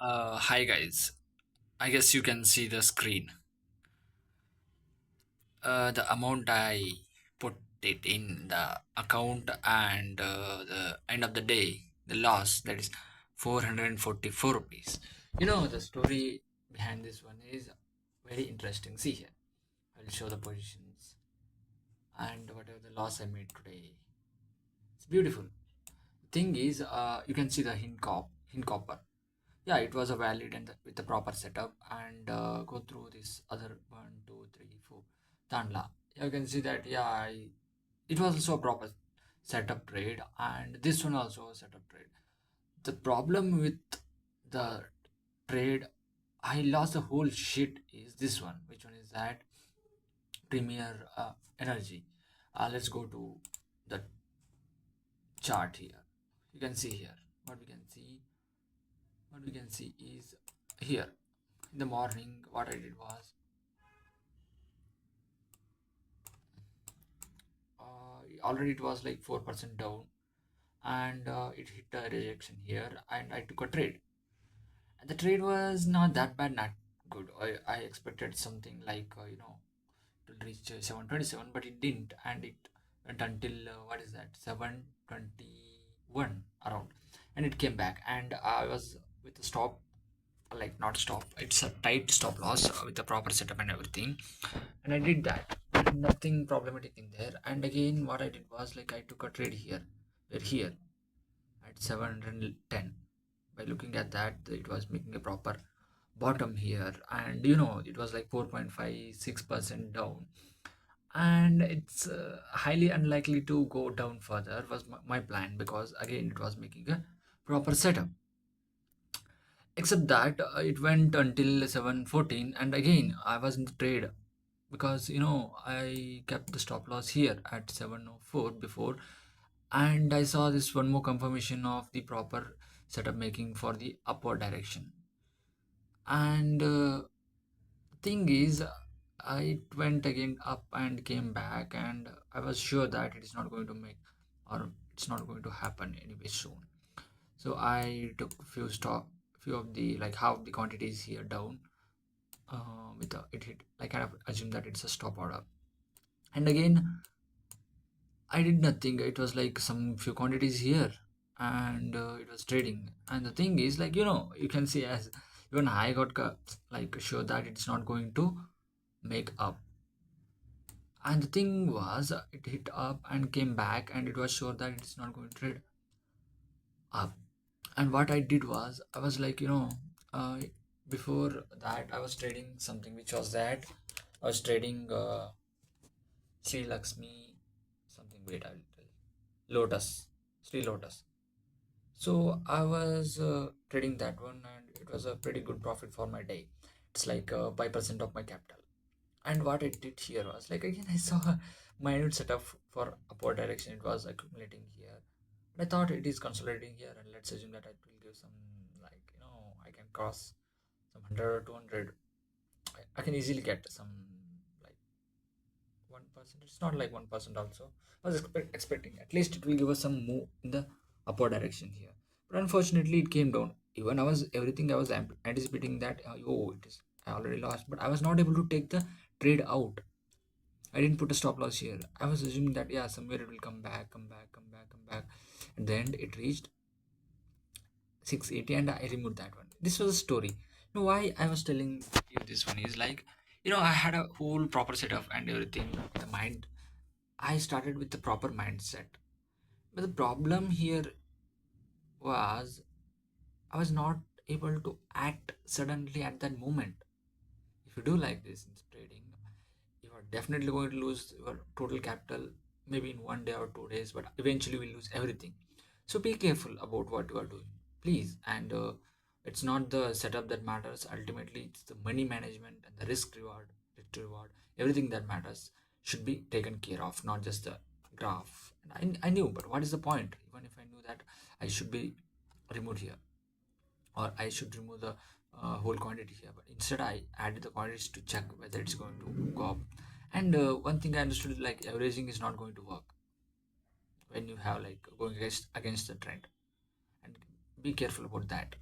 Hi guys. I guess you can see the screen. The amount I put it in the account and the end of the day, the loss that is 444 rupees. The story behind this one is very interesting. See here, I'll show the positions and whatever the loss I made today. It's beautiful. Thing is, you can see the hint copper. Yeah, it was a valid and with the proper setup and go through this other one, two, three, four, Tanla. You can see that it was also a proper setup trade and this one also a setup trade. The problem with the trade, I lost the whole shit is this one. Which one is that? Premier Energy. Let's go to the chart here. You can see here what we can see. What we can see is here in the morning what I did was already it was like 4% down and it hit a rejection here and I took a trade and the trade was not that bad, not good. I expected something like to reach 727 but it didn't and it went until what is that 721 around and it came back and I was with the stop, like not stop, it's a tight stop loss with the proper setup and everything, and I did that, nothing problematic in there. And again what I did was like I took a trade here, where here at 710. By looking at that, it was making a proper bottom here, and it was like 4.56% down, and it's highly unlikely to go down further was my plan, because again it was making a proper setup. Except that it went until 714 and again I was in the trade, because I kept the stop loss here at 704 before, and I saw this one more confirmation of the proper setup making for the upward direction. And thing is, I went again up and came back, and I was sure that it is not going to make, or it's not going to happen anyway soon. So I took few of the, like half the quantities here down, with the it hit, like kind of assume that it's a stop order. And again I did nothing, it was like some few quantities here, and it was trading. And the thing is, like you can see, as even I got like sure that it's not going to make up. And the thing was, it hit up and came back, and it was sure that it's not going to trade up. And what I did was, I was like, uh, before that I was trading something which was that I was trading Sri Lakshmi something. Wait, I will tell. Lotus, Sri Lotus. So I was trading that one, and it was a pretty good profit for my day. It's like 5% of my capital. And what I did here was like again I saw a minute setup for upward direction. It was accumulating here. I thought it is consolidating here, and let's assume that it will give some, like I can cross some 100 or 200. I can easily get some like 1%. It's not like 1% also. I was expecting at least it will give us some move in the upward direction here. But unfortunately, it came down. Even I was everything I was anticipating that oh it is I already lost, but I was not able to take the trade out. I didn't put a stop loss here. I was assuming that yeah somewhere it will come back, come back, come back, come back, and then it reached 680 and I removed that one. This was a story. Why I was telling you this one is like, I had a whole proper setup and everything. The mind, I started with the proper mindset. But the problem here was I was not able to act suddenly at that moment. If you do like this in trading, you are definitely going to lose your total capital maybe in 1 day or 2 days, but eventually will lose everything. So be careful about what you are doing, please. And it's not the setup that matters. Ultimately, it's the money management and the risk reward, everything that matters should be taken care of, not just the graph. And I knew, but what is the point? Even if I knew that I should be removed here, or I should remove the whole quantity here, but instead I added the quantities to check whether it's going to go up. And one thing I understood is like averaging is not going to work when you have like going against the trend, and be careful about that.